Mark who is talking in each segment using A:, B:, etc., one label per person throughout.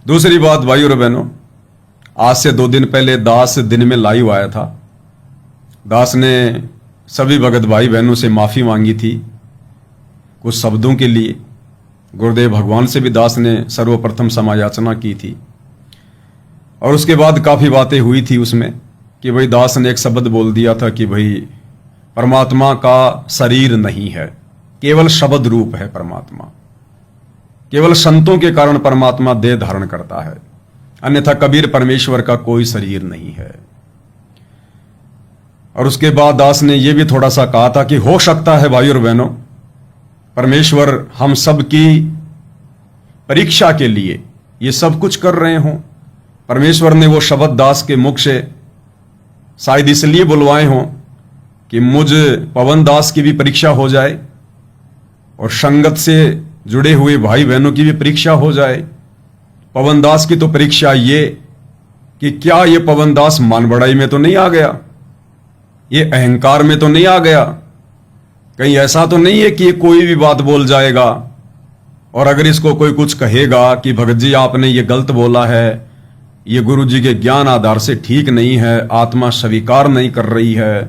A: दूसरी बात भाई और बहनों, आज से 2 दिन पहले दास दिन में लाइव आया था। दास ने सभी भगत भाई बहनों से माफी मांगी थी कुछ शब्दों के लिए। गुरुदेव भगवान से भी दास ने सर्वप्रथम क्षमा याचना की थी और उसके बाद काफी बातें हुई थी उसमें कि भाई दास ने एक शब्द बोल दिया था कि भाई परमात्मा का शरीर नहीं है, केवल शब्द रूप है परमात्मा। केवल संतों के कारण परमात्मा देह धारण करता है, अन्यथा कबीर परमेश्वर का कोई शरीर नहीं है। और उसके बाद दास ने यह भी थोड़ा सा कहा था कि हो सकता है भाई और बहनों परमेश्वर हम सब की परीक्षा के लिए ये सब कुछ कर रहे हों। परमेश्वर ने वो शब्द दास के मुख से शायद इसलिए बुलवाए हों कि मुझ पवन दास की भी परीक्षा हो जाए और संगत से जुड़े हुए भाई बहनों की भी परीक्षा हो जाए। पवन दास की तो परीक्षा ये कि क्या ये पवन दास मान बढ़ाई में तो नहीं आ गया, ये अहंकार में तो नहीं आ गया, कहीं ऐसा तो नहीं है कि ये कोई भी बात बोल जाएगा और अगर इसको कोई कुछ कहेगा कि भगत जी आपने ये गलत बोला है, ये गुरु जी के ज्ञान आधार से ठीक नहीं है, आत्मा स्वीकार नहीं कर रही है,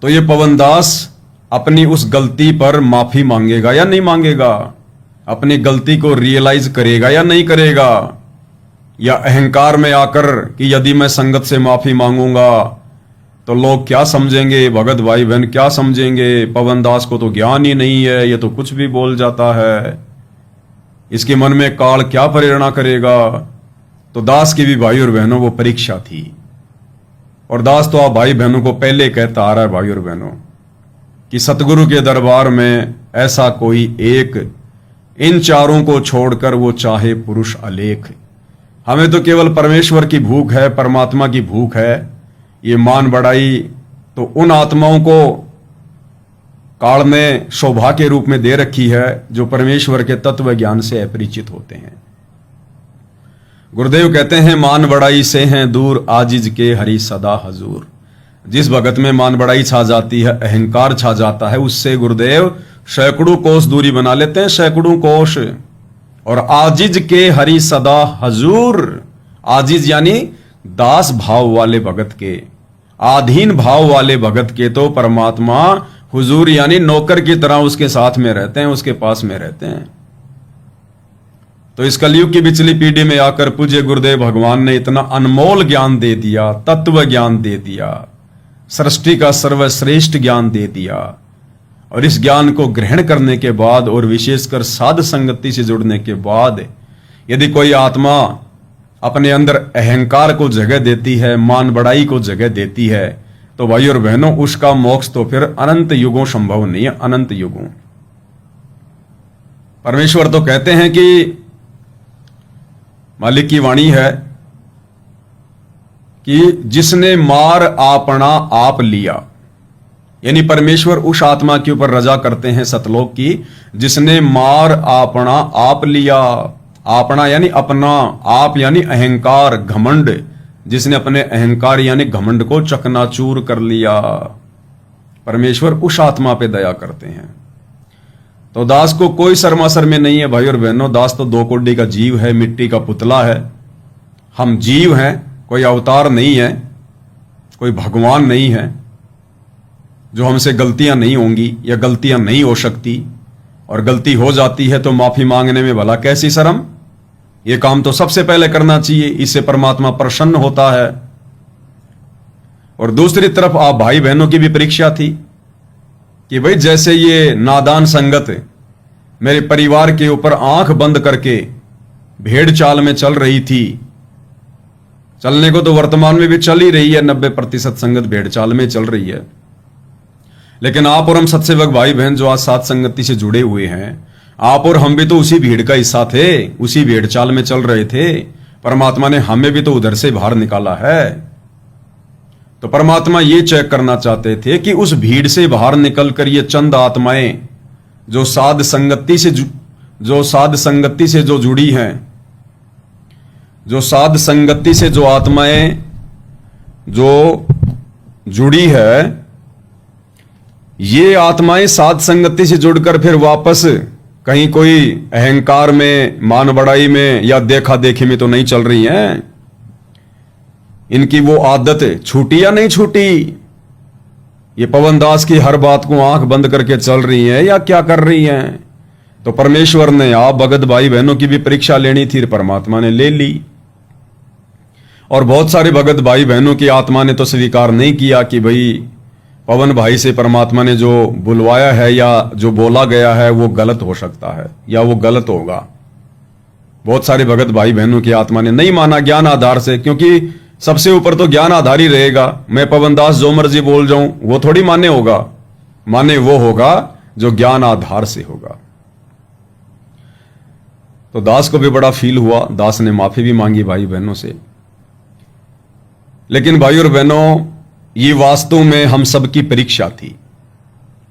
A: तो ये पवन दास अपनी उस गलती पर माफी मांगेगा या नहीं मांगेगा, अपनी गलती को रियलाइज करेगा या नहीं करेगा, या अहंकार में आकर कि यदि मैं संगत से माफी मांगूंगा तो लोग क्या समझेंगे, भगत भाई बहन क्या समझेंगे, पवन दास को तो ज्ञान ही नहीं है, ये तो कुछ भी बोल जाता है, इसके मन में काल क्या प्रेरणा करेगा। तो दास की भी भाई और बहनों वो परीक्षा थी। और दास तो आप भाई बहनों को पहले कहता आ रहा है भाई और बहनों कि सतगुरु के दरबार में ऐसा कोई एक, इन चारों को छोड़कर वो चाहे पुरुष अलेख। हमें तो केवल परमेश्वर की भूख है, परमात्मा की भूख है। ये मान बढ़ाई तो उन आत्माओं को काल ने शोभा के रूप में दे रखी है जो परमेश्वर के तत्व ज्ञान से अपरिचित होते हैं। गुरुदेव कहते हैं मान बढ़ाई से हैं दूर आजिज के हरि सदा हजूर। जिस भगत में मान बढ़ाई छा जाती है, अहंकार छा जाता है, उससे गुरुदेव सैकड़ों कोस दूरी बना लेते हैं, सैकड़ों कोस। और आजिज के हरि सदा हजूर, आजिज यानी दास भाव वाले भगत के, आधीन भाव वाले भगत के तो परमात्मा हुजूर यानी नौकर की तरह उसके साथ में रहते हैं, उसके पास में रहते हैं। तो इस कलयुग की पिछली पीढ़ी में आकर पूज्य गुरुदेव भगवान ने इतना अनमोल ज्ञान दे दिया, तत्व ज्ञान दे दिया, सृष्टि का सर्वश्रेष्ठ ज्ञान दे दिया। और इस ज्ञान को ग्रहण करने के बाद और विशेषकर साध संगति से जुड़ने के बाद यदि कोई आत्मा अपने अंदर अहंकार को जगह देती है, मान बढ़ाई को जगह देती है, तो भाई और बहनों उसका मोक्ष तो फिर अनंत युगों संभव नहीं है, अनंत युगों। परमेश्वर तो कहते हैं कि मालिक की वाणी है कि जिसने मार आपना आप लिया, यानी परमेश्वर उस आत्मा के ऊपर रजा करते हैं सतलोक की जिसने मार आपना आप लिया। आपना यानी अपना, आप यानी अहंकार घमंड, जिसने अपने अहंकार यानी घमंड को चकनाचूर कर लिया। परमेश्वर उस आत्मा पे दया करते हैं। तो दास को कोई शर्मासर में नहीं है भाई और बहनों। दास तो 2 कोड़ी का जीव है, मिट्टी का पुतला है। हम जीव हैं, कोई अवतार नहीं है, कोई भगवान नहीं है जो हमसे गलतियां नहीं होंगी या गलतियां नहीं हो सकती। और गलती हो जाती है तो माफी मांगने में भला कैसी शर्म। ये काम तो सबसे पहले करना चाहिए, इससे परमात्मा प्रसन्न होता है। और दूसरी तरफ आप भाई बहनों की भी परीक्षा थी कि भाई जैसे ये नादान संगत मेरे परिवार के ऊपर आंख बंद करके भेड़ चाल में चल रही थी, चलने को तो वर्तमान में भी चल ही रही है, 90% संगत भेड़ चाल में चल रही है। लेकिन आप और हम सत्सेवक भाई बहन जो आज साथ संगति से जुड़े हुए हैं, आप और हम भी तो उसी भीड़ का हिस्सा थे, उसी भेड़ चाल में चल रहे थे। परमात्मा ने हमें भी तो उधर से बाहर निकाला है। तो परमात्मा ये चेक करना चाहते थे कि उस भीड़ से बाहर निकलकर ये चंद आत्माएं जो साध संगति से जो जुड़ी हैं, जो साध संगति से जो आत्माएं जो जुड़ी है, ये आत्माएं साध संगति से जुड़कर फिर वापस कहीं कोई अहंकार में, मान बढ़ाई में या देखा देखी में तो नहीं चल रही हैं। इनकी वो आदत छूटी या नहीं छूटी? ये पवन दास की हर बात को आंख बंद करके चल रही हैं या क्या कर रही हैं? तो परमेश्वर ने आप भगत भाई बहनों की भी परीक्षा लेनी थी, परमात्मा ने ले ली। और बहुत सारे भगत भाई बहनों की आत्मा ने तो स्वीकार नहीं किया कि भाई पवन भाई से परमात्मा ने जो बुलवाया है या जो बोला गया है वो गलत हो सकता है या वो गलत होगा। बहुत सारे भगत भाई बहनों की आत्मा ने नहीं माना ज्ञान आधार से, क्योंकि सबसे ऊपर तो ज्ञान आधार ही रहेगा। मैं पवन दास जो मर्जी बोल जाऊं वो थोड़ी मान्य होगा, माने वो होगा जो ज्ञान आधार से होगा। तो दास को भी बड़ा फील हुआ, दास ने माफी भी मांगी भाई बहनों से। लेकिन भाई और बहनों, ये वास्तव में हम सबकी परीक्षा थी।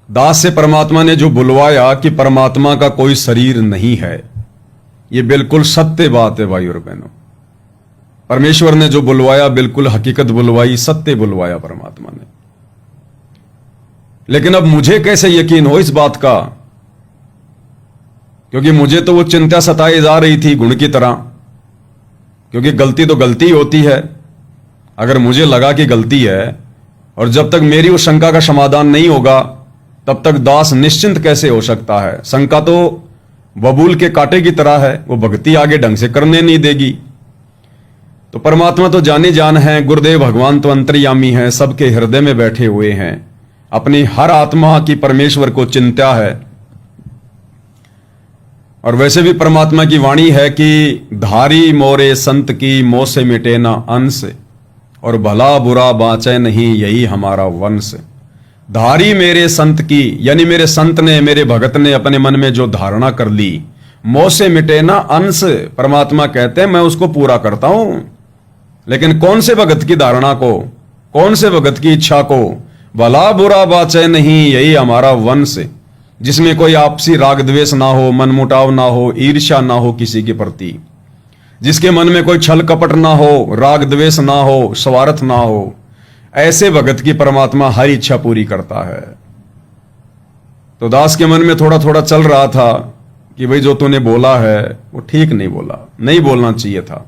A: दास से परमात्मा ने जो बुलवाया कि परमात्मा का कोई शरीर नहीं है, ये बिल्कुल सत्य बात है भाई और बहनों। परमेश्वर ने जो बुलवाया बिल्कुल हकीकत बुलवाई, सत्य बुलवाया परमात्मा ने। लेकिन अब मुझे कैसे यकीन हो इस बात का? क्योंकि मुझे तो वो चिंता सताई जा रही थी गुण की तरह, क्योंकि गलती तो गलती होती है। अगर मुझे लगा कि गलती है और जब तक मेरी उस शंका का समाधान नहीं होगा तब तक दास निश्चिंत कैसे हो सकता है? शंका तो बबूल के कांटे की तरह है, वो भक्ति आगे ढंग से करने नहीं देगी। तो परमात्मा तो जाने जान है, गुरुदेव भगवान तो अंतर्यामी है, सबके हृदय में बैठे हुए हैं, अपनी हर आत्मा की परमेश्वर को चिंता है। और वैसे भी परमात्मा की वाणी है कि धारी मोरे संत की मोह से मिटे ना अंश, और भला बुरा बाँचे नहीं यही हमारा वंश। धारी मेरे संत की, यानी मेरे संत ने, मेरे भगत ने अपने मन में जो धारणा कर ली, मोह से मिटे ना अंश। परमात्मा कहते हैं मैं उसको पूरा करता हूं। लेकिन कौन से भगत की धारणा को, कौन से भगत की इच्छा को? भला बुरा बाँचे नहीं यही हमारा वंश, जिसमें कोई आपसी राग द्वेष ना हो, मनमुटाव ना हो, ईर्ष्या ना हो किसी के प्रति, जिसके मन में कोई छल कपट ना हो, राग द्वेष ना हो, स्वार्थ ना हो। ऐसे भगत की परमात्मा हर इच्छा पूरी करता है। तो दास के मन में थोड़ा थोड़ा चल रहा था कि भाई जो तूने बोला है वो ठीक नहीं बोला, नहीं बोलना चाहिए था।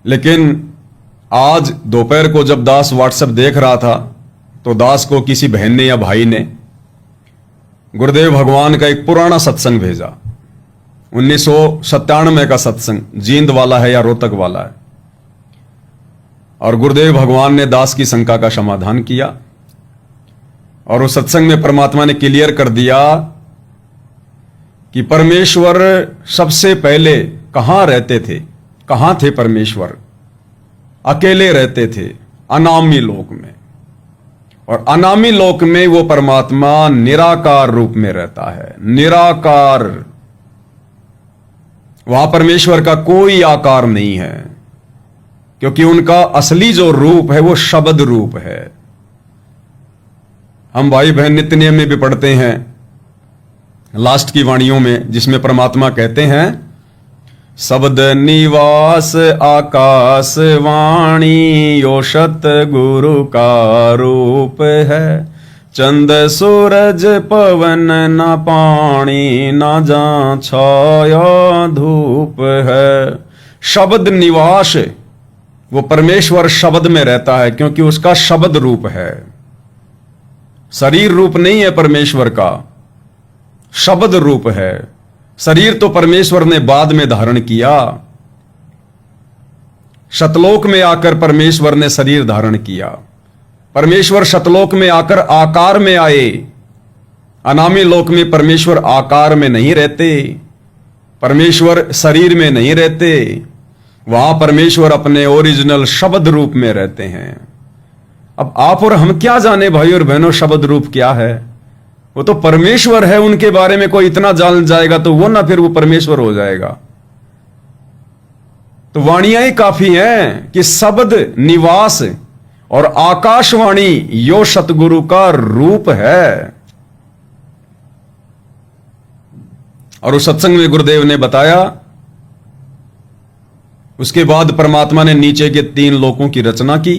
A: लेकिन आज दोपहर को जब दास व्हाट्सएप देख रहा था तो दास को किसी बहन ने या भाई ने गुरुदेव भगवान का एक पुराना सत्संग भेजा, 1997 का सत्संग, जींद वाला है या रोहतक वाला है। और गुरुदेव भगवान ने दास की शंका का समाधान किया और उस सत्संग में परमात्मा ने क्लियर कर दिया कि परमेश्वर सबसे पहले कहां रहते थे, कहां थे परमेश्वर? अकेले रहते थे अनामी लोक में, और अनामी लोक में वो परमात्मा निराकार रूप में रहता है। निराकार, वहां परमेश्वर का कोई आकार नहीं है, क्योंकि उनका असली जो रूप है वो शब्द रूप है। हम भाई बहन नित्य नियम में भी पढ़ते हैं लास्ट की वाणियों में, जिसमें परमात्मा कहते हैं शब्द निवास आकाश वाणी यो सत गुरु का रूप है। चंद सूरज पवन न पानी न जा छाया धूप है। शब्द निवास, वो परमेश्वर शब्द में रहता है क्योंकि उसका शब्द रूप है। शरीर रूप नहीं है परमेश्वर का, शब्द रूप है। शरीर तो परमेश्वर ने बाद में धारण किया, शतलोक में आकर परमेश्वर ने शरीर धारण किया। परमेश्वर शतलोक में आकर आकार में आए, अनामी लोक में परमेश्वर आकार में नहीं रहते, परमेश्वर शरीर में नहीं रहते, वहां परमेश्वर अपने ओरिजिनल शब्द रूप में रहते हैं। अब आप और हम क्या जाने भाई और बहनों शब्द रूप क्या है? वो तो परमेश्वर है, उनके बारे में कोई इतना जान जाएगा तो वो ना फिर वो परमेश्वर हो जाएगा। तो वाणियां ही काफी हैं कि शब्द निवास और आकाशवाणी यो सतगुरु का रूप है। और उस सत्संग में गुरुदेव ने बताया, उसके बाद परमात्मा ने नीचे के 3 लोकों की रचना की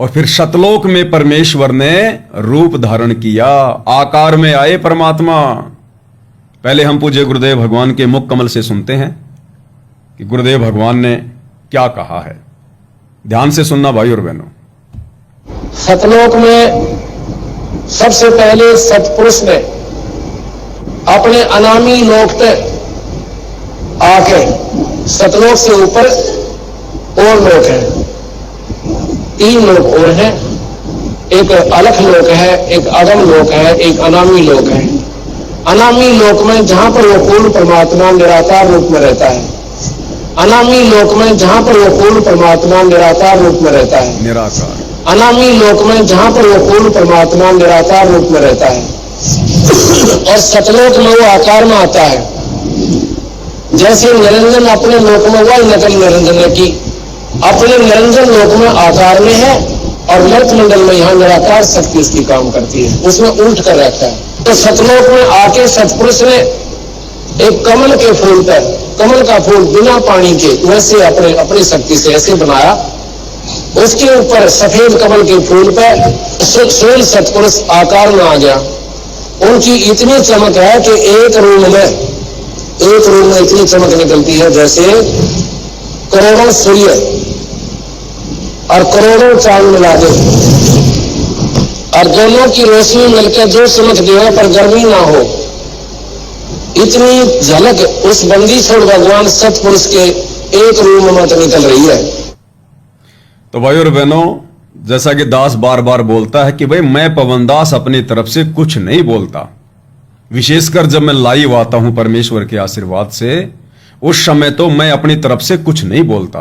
A: और फिर शतलोक में परमेश्वर ने रूप धारण किया, आकार में आए परमात्मा। पहले हम पूज्य गुरुदेव भगवान के मुख कमल से सुनते हैं कि गुरुदेव भगवान ने क्या कहा है। ध्यान से सुनना भाई और बहनों।
B: सतलोक में सबसे पहले सतपुरुष ने अपने अनामी लोक पे आके, सतलोक से ऊपर और लोक है, 3 लोक और हैं। एक अलख लोक है, एक अगम लोक है, एक अनामी लोक है। अनामी लोक में जहां पर वो पूर्ण परमात्मा निराकार रूप में रहता है, अनामी लोक में जहां पर वो पूर्ण परमात्मा निराकार रूप में रहता है,
A: निराकार
B: अनामी लोक में जहां पर वो पूर्ण परमात्मा निराकार रूप में रहता है, और सतलोक में वो आकार में आता है। जैसे निरंजन अपने लोक में वही नकल निरंजन है कि अपने निरंजन लोक में आकार में है और मर्त मंडल में यहां निराकार शक्ति इसकी काम करती है, उसमें उल्ट कर रखा है। तो सतलोक में आके सतपुरुष ने एक कमल के फूल पर, कमल का फूल बिना पानी के वैसे अपनी शक्ति से ऐसे बनाया, उसके ऊपर सफेद कमल के फूल पर स्वयं सतपुरुष आकार में आ गया। उनकी इतनी चमक है कि एक रूम में इतनी चमक निकलती है जैसे करोड़ों सूर्य और करोड़ों चांद मिला दे, और दोनों की रोशनी मिलकर जो चमक देने पर गर्मी ना हो, इतनी झलक उस बंदी छोड़ भगवान सतपुरुष के एक रूम में तो निकल रही है।
A: तो भाई और बहनों, जैसा कि दास बार बार बोलता है कि भाई मैं पवन दास अपनी तरफ से कुछ नहीं बोलता, विशेषकर जब मैं लाइव आता हूं परमेश्वर के आशीर्वाद से, उस समय तो मैं अपनी तरफ से कुछ नहीं बोलता,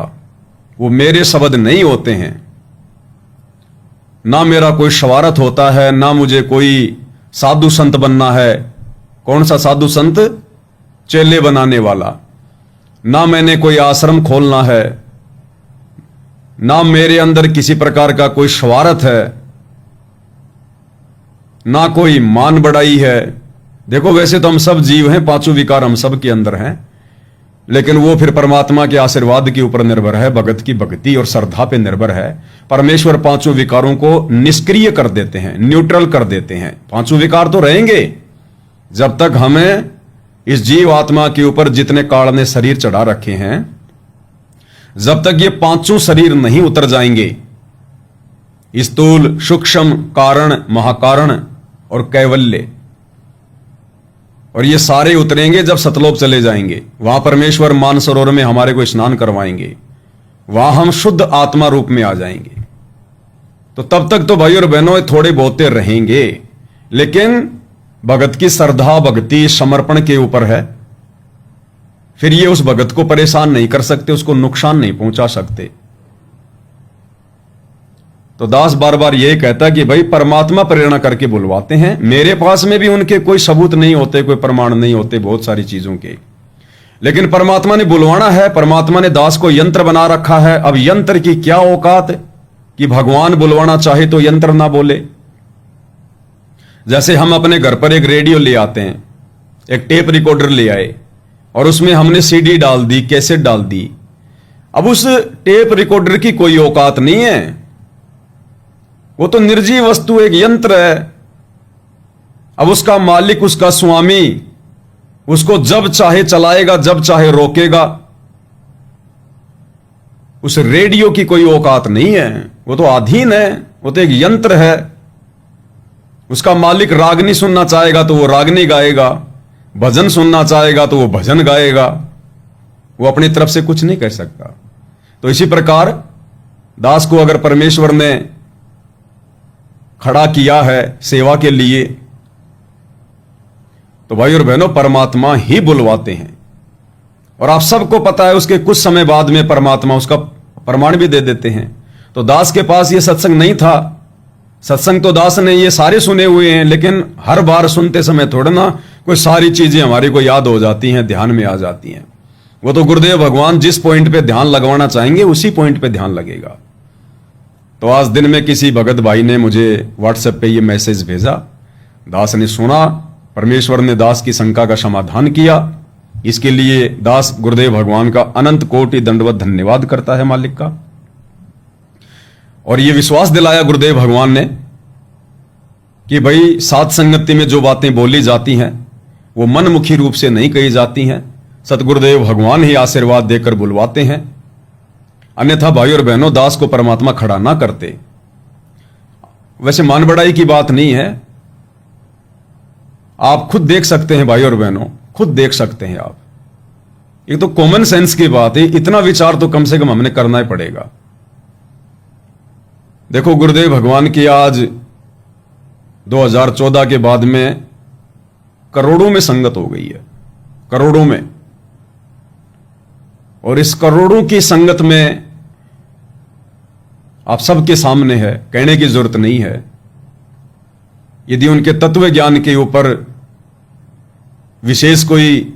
A: वो मेरे शब्द नहीं होते हैं, ना मेरा कोई शवारत होता है, ना मुझे कोई साधु संत बनना है। कौन सा साधु संत? चेले बनाने वाला। ना मैंने कोई आश्रम खोलना है, ना मेरे अंदर किसी प्रकार का कोई शवारत है, ना कोई मान बढ़ाई है। देखो वैसे तो हम सब जीव हैं, 5 विकार हम सब के अंदर हैं, लेकिन वो फिर परमात्मा के आशीर्वाद के ऊपर निर्भर है, भगत की भक्ति और श्रद्धा पे निर्भर है। परमेश्वर 5 विकारों को निष्क्रिय कर देते हैं, न्यूट्रल कर देते हैं। 5 विकार तो रहेंगे जब तक हमें इस जीव आत्मा के ऊपर जितने काल ने शरीर चढ़ा रखे हैं, जब तक ये 5 शरीर नहीं उतर जाएंगे, स्थूल, सूक्ष्म, कारण, महाकारण और कैवल्य, और ये सारे उतरेंगे जब सतलोक चले जाएंगे। वहां परमेश्वर मानसरोवर में हमारे को स्नान करवाएंगे, वहां हम शुद्ध आत्मा रूप में आ जाएंगे। तो तब तक तो भाई और बहनों थोड़े बहुते रहेंगे, लेकिन भगत की श्रद्धा, भक्ति, समर्पण के ऊपर है। फिर ये उस भगत को परेशान नहीं कर सकते, उसको नुकसान नहीं पहुंचा सकते। तो दास बार बार यही कहता कि भाई परमात्मा प्रेरणा करके बुलवाते हैं। मेरे पास में भी उनके कोई सबूत नहीं होते, कोई प्रमाण नहीं होते बहुत सारी चीजों के, लेकिन परमात्मा ने बुलवाना है। परमात्मा ने दास को यंत्र बना रखा है। अब यंत्र की क्या औकात कि भगवान बुलवाना चाहे तो यंत्र ना बोले। जैसे हम अपने घर पर एक रेडियो ले आते हैं, एक टेप रिकॉर्डर ले आए और उसमें हमने सीडी डाल दी, कैसेट डाल दी। अब उस टेप रिकॉर्डर की कोई औकात नहीं है, वो तो निर्जीव वस्तु, एक यंत्र है। अब उसका मालिक, उसका स्वामी उसको जब चाहे चलाएगा, जब चाहे रोकेगा। उस रेडियो की कोई औकात नहीं है, वो तो अधीन है, वो तो एक यंत्र है। उसका मालिक रागनी सुनना चाहेगा तो वो रागनी गाएगा, भजन सुनना चाहेगा तो वो भजन गाएगा, वो अपनी तरफ से कुछ नहीं कर सकता। तो इसी प्रकार दास को अगर परमेश्वर ने खड़ा किया है सेवा के लिए, तो भाई और बहनों परमात्मा ही बुलवाते हैं। और आप सबको पता है उसके कुछ समय बाद में परमात्मा उसका प्रमाण भी दे देते हैं। तो दास के पास ये सत्संग नहीं था। सत्संग तो दास ने ये सारे सुने हुए हैं, लेकिन हर बार सुनते समय थोड़ा ना कोई सारी चीजें हमारी को याद हो जाती हैं, ध्यान में आ जाती हैं। वो तो गुरुदेव भगवान जिस पॉइंट पे ध्यान लगवाना चाहेंगे उसी पॉइंट पे ध्यान लगेगा। तो आज दिन में किसी भगत भाई ने मुझे व्हाट्सएप पे ये मैसेज भेजा, दास ने सुना, परमेश्वर ने दास की शंका का समाधान किया। इसके लिए दास गुरुदेव भगवान का अनंत कोटि दंडवत धन्यवाद करता है मालिक का। और ये विश्वास दिलाया गुरुदेव भगवान ने कि भाई सात संगति में जो बातें बोली जाती हैं वो मनमुखी रूप से नहीं कही जाती हैं, सतगुरुदेव भगवान ही आशीर्वाद देकर बुलवाते हैं। अन्यथा भाई और बहनों, दास को परमात्मा खड़ा ना करते। वैसे मान बढ़ाई की बात नहीं है, आप खुद देख सकते हैं भाई और बहनों, खुद देख सकते हैं आप। ये तो कॉमन सेंस की बात है, इतना विचार तो कम से कम हमने करना ही पड़ेगा। देखो गुरुदेव भगवान की आज 2014 के बाद में करोड़ों में संगत हो गई है, करोड़ों में। और इस करोड़ों की संगत में आप सबके सामने है, कहने की जरूरत नहीं है। यदि उनके तत्व ज्ञान के ऊपर विशेष कोई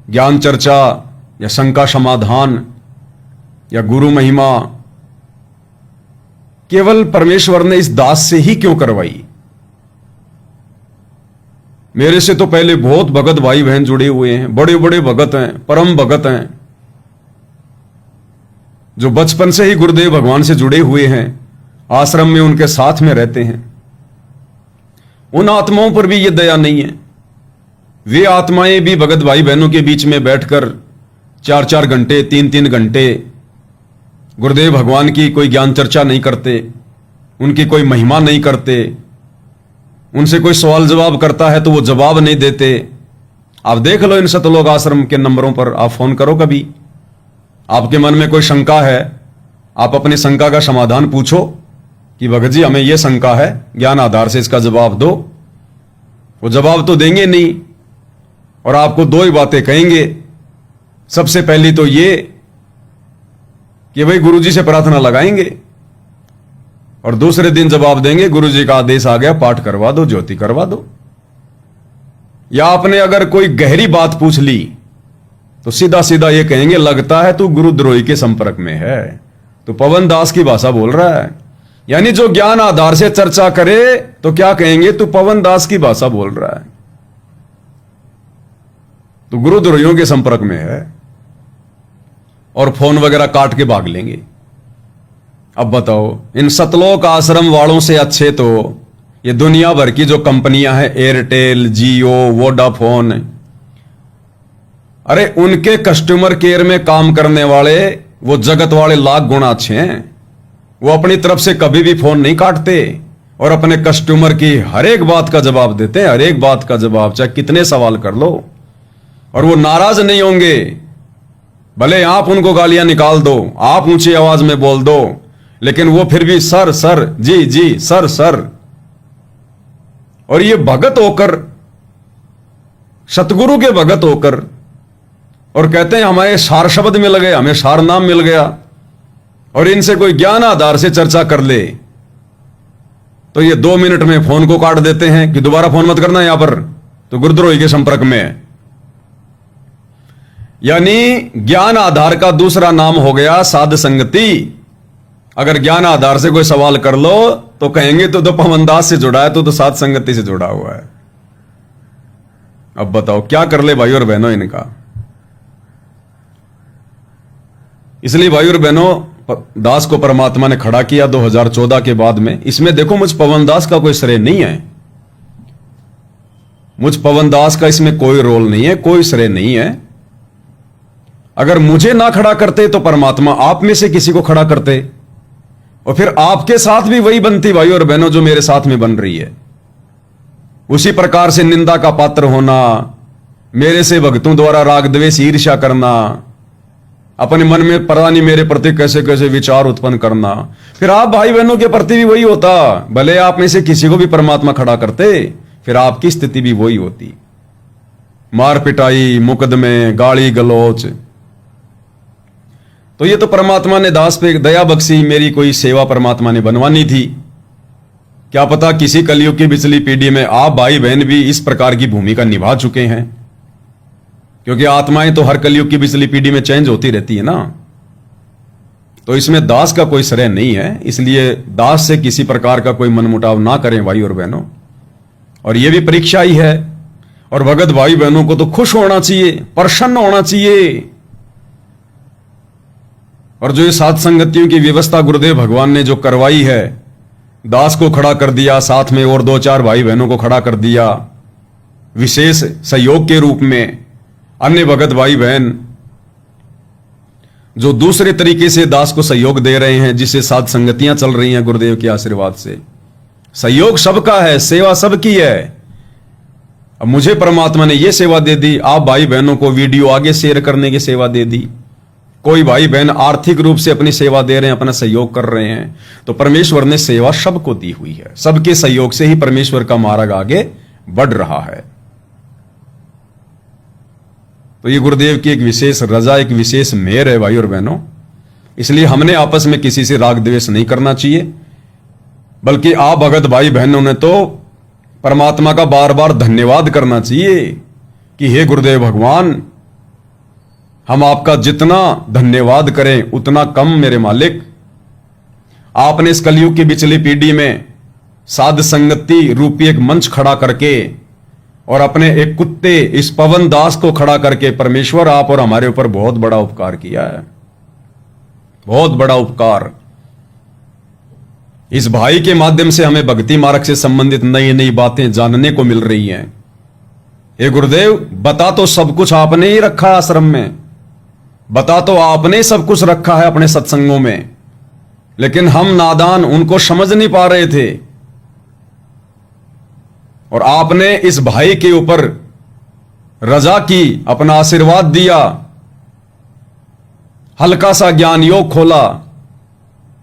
A: ज्ञान चर्चा या शंका समाधान या गुरु महिमा केवल परमेश्वर ने इस दास से ही क्यों करवाई? मेरे से तो पहले बहुत भगत भाई बहन जुड़े हुए हैं, बड़े बड़े भगत हैं, परम भगत हैं, जो बचपन से ही गुरुदेव भगवान से जुड़े हुए हैं, आश्रम में उनके साथ में रहते हैं। उन आत्माओं पर भी ये दया नहीं है। वे आत्माएं भी भगत भाई बहनों के बीच में बैठकर 4-4 घंटे 3-3 घंटे गुरुदेव भगवान की कोई ज्ञान चर्चा नहीं करते, उनकी कोई महिमा नहीं करते। उनसे कोई सवाल जवाब करता है तो वो जवाब नहीं देते। आप देख लो इन सतलोक आश्रम के नंबरों पर, आप फोन करो कभी, आपके मन में कोई शंका है, आप अपनी शंका का समाधान पूछो कि भगत जी हमें यह शंका है, ज्ञान आधार से इसका जवाब दो। वो जवाब तो देंगे नहीं और आपको दो ही बातें कहेंगे। सबसे पहली तो ये कि भाई गुरुजी से प्रार्थना लगाएंगे, और दूसरे दिन जवाब देंगे गुरुजी का आदेश आ गया, पाठ करवा दो, ज्योति करवा दो। या आपने अगर कोई गहरी बात पूछ ली तो सीधा सीधा ये कहेंगे लगता है तू गुरुद्रोही के संपर्क में है, तो पवन दास की भाषा बोल रहा है। यानी जो ज्ञान आधार से चर्चा करे तो क्या कहेंगे, तू पवन दास की भाषा बोल रहा है, तो गुरुद्रोहियों के संपर्क में है, और फोन वगैरह काट के भाग लेंगे। अब बताओ, इन सतलोक आश्रम वालों से अच्छे तो ये दुनिया भर की जो कंपनियां हैं, एयरटेल, जियो, वोडाफोन, अरे उनके कस्टमर केयर में काम करने वाले वो जगत वाले लाख गुना अच्छे हैं। वो अपनी तरफ से कभी भी फोन नहीं काटते और अपने कस्टमर की हर एक बात का जवाब देते हैं, हर एक बात का जवाब, चाहे कितने सवाल कर लो, और वो नाराज नहीं होंगे। भले आप उनको गालियां निकाल दो, आप ऊंची आवाज में बोल दो, लेकिन वो फिर भी सर सर, जी जी, सर सर। और ये भगत होकर, सतगुरु के भगत होकर, और कहते हैं हमारे सार शब्द मिल गए, हमें सार नाम मिल गया, और इनसे कोई ज्ञान आधार से चर्चा कर ले तो ये 2 मिनट में फोन को काट देते हैं कि दोबारा फोन मत करना यहां पर, तो गुरुद्रोही के संपर्क में है। यानी ज्ञान आधार का दूसरा नाम हो गया साध संगति। अगर ज्ञान आधार से कोई सवाल कर लो तो कहेंगे तो पवन दास से जुड़ा है, तो साध संगति से जुड़ा हुआ है। अब बताओ क्या कर ले भाई और बहनों इनका। इसलिए भाई और बहनों, दास को परमात्मा ने खड़ा किया 2014 के बाद में। इसमें देखो मुझ पवन दास का कोई श्रेय नहीं है, मुझ पवन दास का इसमें कोई रोल नहीं है, कोई श्रेय नहीं है। अगर मुझे ना खड़ा करते तो परमात्मा आप में से किसी को खड़ा करते, और फिर आपके साथ भी वही बनती भाई और बहनों जो मेरे साथ में बन रही है। उसी प्रकार से निंदा का पात्र होना, मेरे से भक्तों द्वारा राग द्वेष ईर्ष्या करना, अपने मन में पता नहीं मेरे प्रति कैसे कैसे विचार उत्पन्न करना, फिर आप भाई बहनों के प्रति भी वही होता। भले आप में से किसी को भी परमात्मा खड़ा करते, फिर आपकी स्थिति भी वही होती। मार पिटाई, मुकदमे, गाली गलौच। तो ये तो परमात्मा ने दास पे दया बख्शी, मेरी कोई सेवा परमात्मा ने बनवानी थी। क्या पता किसी कलयुग की पिछली पीढ़ी में आप भाई बहन भी इस प्रकार की भूमिका निभा चुके हैं, क्योंकि आत्माएं तो हर कलयुग की पिछली पीढ़ी में चेंज होती रहती है ना। तो इसमें दास का कोई श्रेय नहीं है, इसलिए दास से किसी प्रकार का कोई मनमुटाव ना करें भाई और बहनों। और यह भी परीक्षा ही है, और भगत भाई बहनों को तो खुश होना चाहिए, प्रसन्न होना चाहिए और जो ये सात संगतियों की व्यवस्था गुरुदेव भगवान ने जो करवाई है, दास को खड़ा कर दिया, साथ में और 2-4 भाई बहनों को खड़ा कर दिया विशेष सहयोग के रूप में, अन्य भगत भाई बहन जो दूसरे तरीके से दास को सहयोग दे रहे हैं, जिससे सात संगतियां चल रही हैं गुरुदेव के आशीर्वाद से। सहयोग सबका है, सेवा सबकी है। अब मुझे परमात्मा ने यह सेवा दे दी, आप भाई बहनों को वीडियो आगे शेयर करने की सेवा दे दी। कोई भाई बहन आर्थिक रूप से अपनी सेवा दे रहे हैं, अपना सहयोग कर रहे हैं, तो परमेश्वर ने सेवा सबको दी हुई है। सबके सहयोग से ही परमेश्वर का मार्ग आगे बढ़ रहा है। तो ये गुरुदेव की एक विशेष रजा, एक विशेष मेहर है भाई और बहनों। इसलिए हमने आपस में किसी से राग द्वेष नहीं करना चाहिए, बल्कि आप भगत भाई बहनों ने तो परमात्मा का बार बार धन्यवाद करना चाहिए कि हे गुरुदेव भगवान, हम आपका जितना धन्यवाद करें उतना कम मेरे मालिक। आपने इस कलयुग की बिचली पीढ़ी में साध संगति रूपी एक मंच खड़ा करके और अपने एक कुत्ते इस पवन दास को खड़ा करके परमेश्वर आप और हमारे ऊपर बहुत बड़ा उपकार किया है, बहुत बड़ा उपकार। इस भाई के माध्यम से हमें भक्ति मार्ग से संबंधित नई नई बातें जानने को मिल रही हैं। हे गुरुदेव, बता तो सब कुछ आपने ही रखा है आश्रम में, बता तो आपने सब कुछ रखा है अपने सत्संगों में, लेकिन हम नादान उनको समझ नहीं पा रहे थे। और आपने इस भाई के ऊपर रजा की, अपना आशीर्वाद दिया, हल्का सा ज्ञान योग खोला,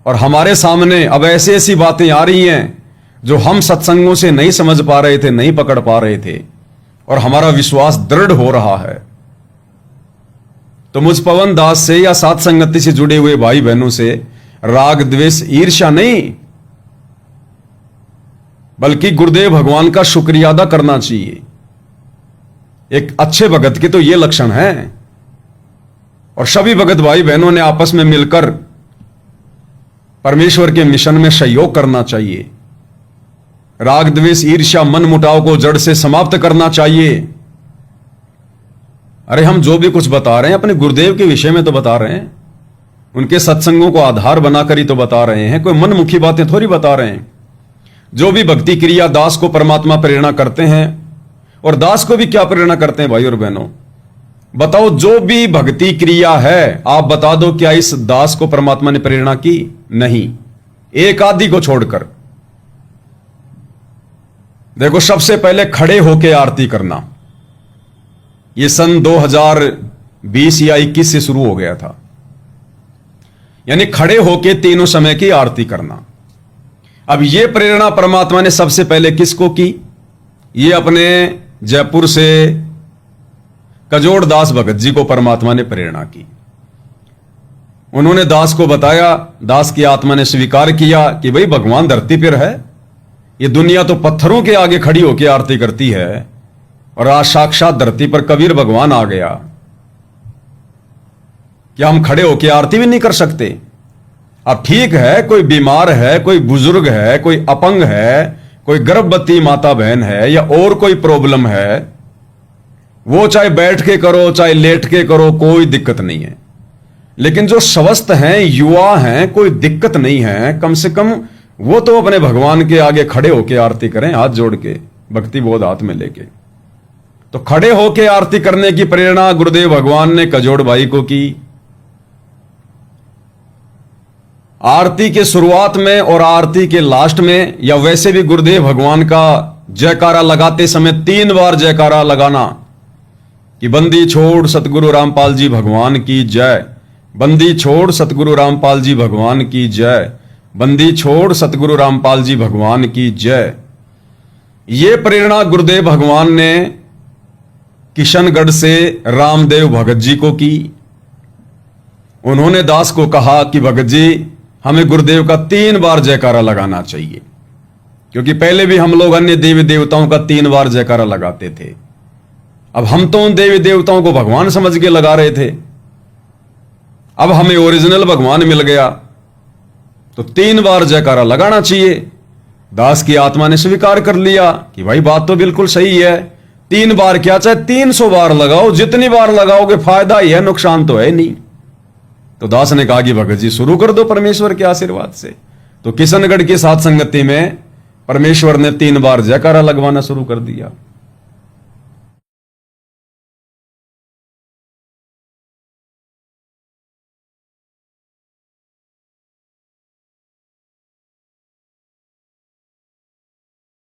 A: और हमारे सामने अब ऐसी ऐसी बातें आ रही हैं जो हम सत्संगों से नहीं समझ पा रहे थे, नहीं पकड़ पा रहे थे, और हमारा विश्वास दृढ़ हो रहा है। तो मुझ पवन दास से या सात संगति से जुड़े हुए भाई बहनों से राग द्वेष ईर्ष्या नहीं, बल्कि गुरुदेव भगवान का शुक्रिया अदा करना चाहिए। एक अच्छे भगत के तो ये लक्षण है। और सभी भगत भाई बहनों ने आपस में मिलकर परमेश्वर के मिशन में सहयोग करना चाहिए। राग द्वेष ईर्ष्या मन मुटाव को जड़ से समाप्त करना चाहिए। अरे हम जो भी कुछ बता रहे हैं अपने गुरुदेव के विषय में तो बता रहे हैं, उनके सत्संगों को आधार बनाकर ही तो बता रहे हैं, कोई मनमुखी बातें थोड़ी बता रहे हैं। जो भी भक्ति क्रिया दास को परमात्मा प्रेरणा करते हैं, और दास को भी क्या प्रेरणा करते हैं भाई और बहनों, बताओ। जो भी भक्ति क्रिया है आप बता दो, क्या इस दास को परमात्मा ने प्रेरणा की? नहीं, एक आदि को छोड़कर। देखो, सबसे पहले खड़े होकर आरती करना, यह सन 2020 या 21 से शुरू हो गया था। यानी खड़े होकर तीनों समय की आरती करना। अब यह प्रेरणा परमात्मा ने सबसे पहले किसको की? ये अपने जयपुर से कजोड़ दास भगत जी को परमात्मा ने प्रेरणा की। उन्होंने दास को बताया, दास की आत्मा ने स्वीकार किया कि भाई भगवान धरती पर है, ये दुनिया तो पत्थरों के आगे खड़ी होकर आरती करती है, और आज साक्षात धरती पर कबीर भगवान आ गया। क्या हम खड़े होकर आरती भी नहीं कर सकते? अब ठीक है, कोई बीमार है, कोई बुजुर्ग है, कोई अपंग है, कोई गर्भवती माता बहन है, या और कोई प्रॉब्लम है, वो चाहे बैठ के करो चाहे लेट के करो, कोई दिक्कत नहीं है। लेकिन जो स्वस्थ हैं, युवा हैं, कोई दिक्कत नहीं है, कम से कम वो तो अपने भगवान के आगे खड़े होकर आरती करें, हाथ जोड़ के, भक्ति बोध हाथ में लेके। तो खड़े होकर आरती करने की प्रेरणा गुरुदेव भगवान ने कजोड़ भाई को की। आरती के शुरुआत में और आरती के लास्ट में, या वैसे भी गुरुदेव भगवान का जयकारा लगाते समय 3 बार जयकारा लगाना कि बंदी छोड़ सतगुरु रामपाल जी भगवान की जय, बंदी छोड़ सतगुरु रामपाल जी भगवान की जय, बंदी छोड़ सतगुरु रामपाल जी भगवान की जय। ये प्रेरणा गुरुदेव भगवान ने किशनगढ़ से रामदेव भगत जी को की। उन्होंने दास को कहा कि भगत जी, हमें गुरुदेव का 3 बार जयकारा लगाना चाहिए, क्योंकि पहले भी हम लोग अन्य देवी देवताओं का 3 बार जयकारा लगाते थे। अब हम तो उन देवी देवताओं को भगवान समझ के लगा रहे थे, अब हमें ओरिजिनल भगवान मिल गया, तो 3 बार जयकारा लगाना चाहिए। दास की आत्मा ने स्वीकार कर लिया कि भाई बात तो बिल्कुल सही है, 3 बार क्या, चाहे 300 बार लगाओ, जितनी बार लगाओगे फायदा ही है, नुकसान तो है नहीं। तो दास ने कहा कि भगत जी शुरू कर दो परमेश्वर के आशीर्वाद से। तो किशनगढ़ की सात संगति में परमेश्वर ने 3 बार जयकारा लगवाना शुरू कर दिया।